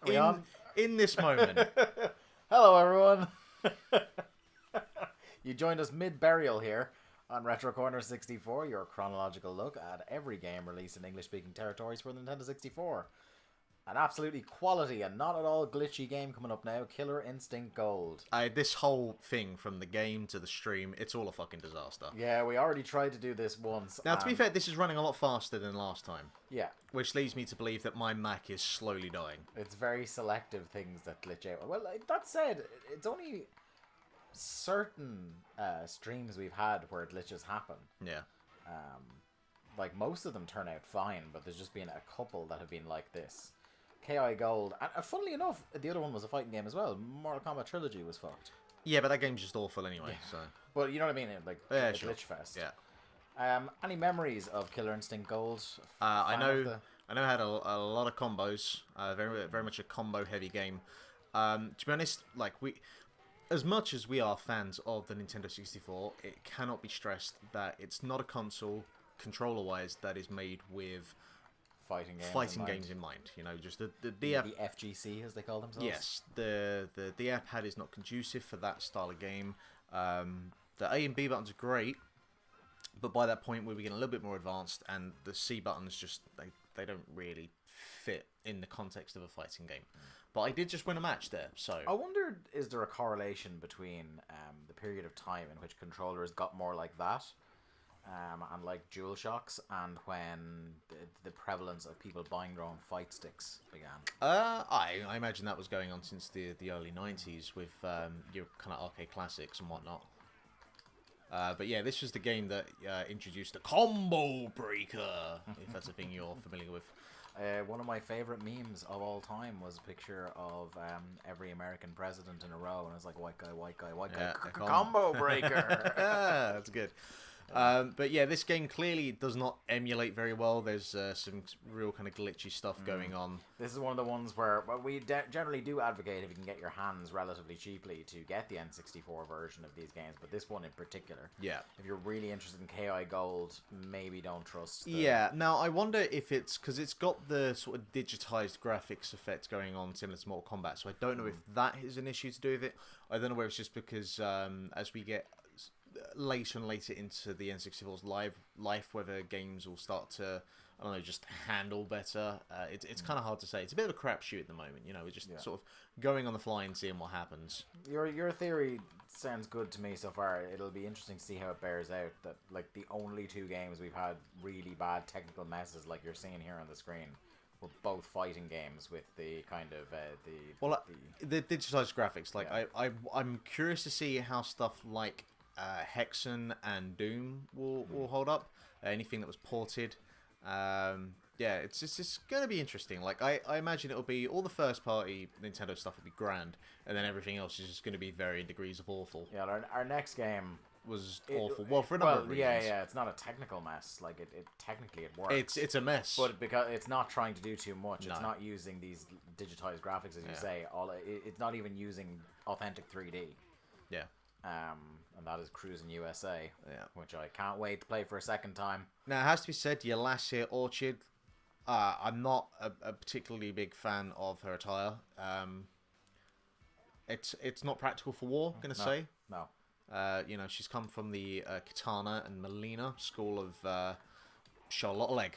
Are we on? In this moment. Hello, everyone. You joined us mid-burial here on Retro Corner 64, your chronological look at every game released in English-speaking territories for the Nintendo 64. An absolutely quality and not at all glitchy game coming up now, Killer Instinct Gold. This whole thing, from the game to the stream, it's all a fucking disaster. Yeah, we already tried to do this once. Now, to be fair, this is running a lot faster than last time. Yeah. Which leads me to believe that my Mac is slowly dying. It's very selective things that glitch out. Well, that said, it's only certain streams we've had where glitches happen. Yeah. Like, most of them turn out fine, but there's just been a couple that have been like this. KI Gold, and funnily enough, the other one was a fighting game as well. Mortal Kombat Trilogy was fucked. Yeah, but that game's just awful anyway, so... But you know what I mean? Like, yeah, a sure. glitch fest. Yeah. Any memories of Killer Instinct Gold? I know it had a lot of combos. Very much a combo-heavy game. To be honest, like, as much as we are fans of the Nintendo 64, it cannot be stressed that it's not a console, controller-wise, that is made with fighting games in mind. You know, just the app, the FGC, as they call themselves. Yes, the app pad is not conducive for that style of game. The A and B buttons are great, but by that point we were getting a little bit more advanced, and the C buttons just they don't really fit in the context of a fighting game. But I did just win a match there, so I wondered, is there a correlation between the period of time in which controllers got more like that, and like DualShocks, and when the prevalence of people buying their own fight sticks began? I imagine that was going on since the early 90s with your kind of arcade classics and whatnot. But yeah, this was the game that introduced the Combo Breaker, if that's a thing you're familiar with. One of my favourite memes of all time was a picture of every American president in a row, and it's like white guy, Combo Breaker. That's good. But yeah, this game clearly does not emulate very well. There's some real kind of glitchy stuff going on. This is one of the ones where we generally do advocate if you can get your hands relatively cheaply to get the N64 version of these games, but this one in particular. Yeah. If you're really interested in KI Gold, maybe don't trust Yeah, now I wonder if it's because it's got the sort of digitized graphics effects going on similar to Mortal Kombat, so I don't know if that is an issue to do with it. I don't know whether it's just because as we get later and later into the N64's life, whether games will start to, I don't know, just handle better. It's kind of hard to say. It's a bit of a crapshoot at the moment. You know, we're just sort of going on the fly and seeing what happens. Your theory sounds good to me so far. It'll be interesting to see how it bears out. That like the only two games we've had really bad technical messes, like you're seeing here on the screen, were both fighting games with the kind of the digitized graphics. Like I'm curious to see how stuff like Hexen and Doom will hold up. Anything that was ported. Yeah, it's going to be interesting. Like I imagine it'll be all the first party Nintendo stuff will be grand, and then everything else is just going to be varying degrees of awful. Yeah, our next game was awful. Well, for a number of reasons. Yeah, it's not a technical mess. Like it technically it works. It's a mess. But because it's not trying to do too much. No. It's not using these digitized graphics, as you say. It's not even using authentic 3D. Yeah. And that is Cruising USA, which I can't wait to play for a second time. Now, it has to be said, your last year, Orchid, I'm not a particularly big fan of her attire. It's not practical for war, I'm going to say. No. You know, she's come from the Katana and Melina school of Charlotte Leg.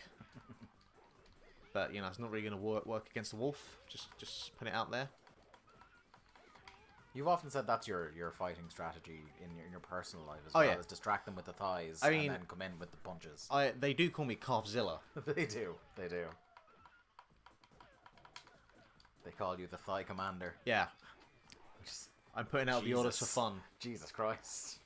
But, you know, it's not really going to work against the wolf. Just put it out there. You've often said that's your fighting strategy in your personal life as well, is distract them with the thighs and then come in with the punches. They do call me Calfzilla. They do. They call you the Thigh Commander. Yeah. I'm putting out the orders for fun. Jesus Christ.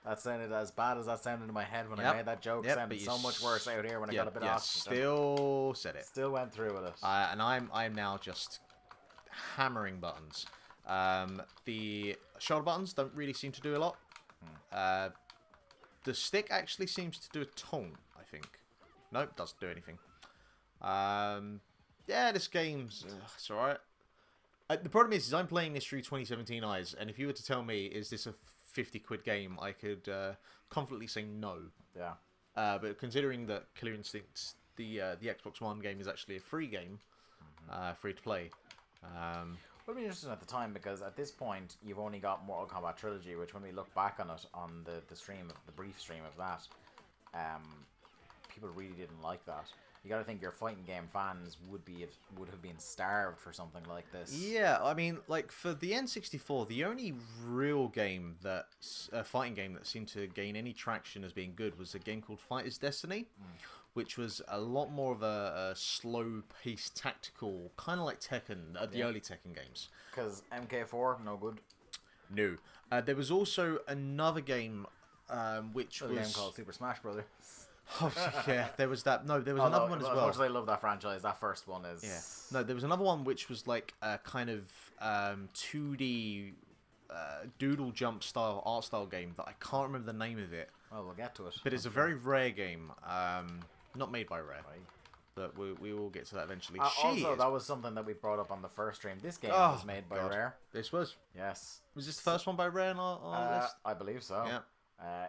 That sounded as bad as that sounded in my head when I made that joke. It sounded so much worse out here when I got a bit off. Still said it. Still went through with it. And I'm now just hammering buttons. The shoulder buttons don't really seem to do a lot. The stick actually seems to do a ton, I think. Nope, doesn't do anything. Yeah, this game's it's alright. The problem is I'm playing this through 2017 eyes, and if you were to tell me, is this a 50 quid game, I could confidently say no. Yeah. But considering that Killer Instinct's the Xbox One game is actually a free game, free to play. It'll be interesting at the time because at this point you've only got Mortal Kombat Trilogy, which when we look back on it on the brief stream of that, people really didn't like that. You got to think your fighting game fans would have been starved for something like this. Yeah, I mean, like for the N64, the only real game fighting game that seemed to gain any traction as being good was a game called Fighter's Destiny, which was a lot more of a slow-paced tactical, kind of like Tekken, the early Tekken games. Because MK4, no good. No. There was also another game, which was a game called Super Smash Brothers. Oh yeah, there was that. No, there was another one as well. As much as I love that franchise, that first one is. Yeah. No, there was another one which was like a kind of 2D doodle jump style art style game that I can't remember the name of it. Well, we'll get to it. But it's a very rare game, not made by Rare. Right. But we will get to that eventually. Also, that was something that we brought up on the first stream. This game was made by Rare. This was? Yes. Was this the first one by Rare on our list? I believe so. Yeah.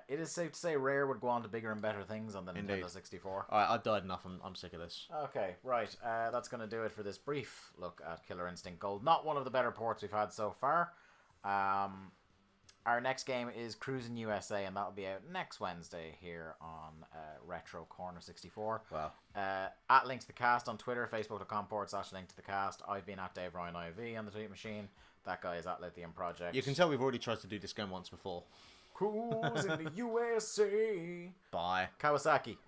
It is safe to say Rare would go on to bigger and better things on the Nintendo 64. Alright, I've died enough. I'm sick of this. Okay, right. That's going to do it for this brief look at Killer Instinct Gold. Not one of the better ports we've had so far. Our next game is Cruis'n USA, and that'll be out next Wednesday here on Retro Corner 64. Wow. At linktothecast on Twitter, facebook.com/linktothecast. I've been at Dave Ryan IV on the tweet machine. That guy is at Lithium Project. You can tell we've already tried to do this game once before. Cruis'n the USA. Bye. Kawasaki.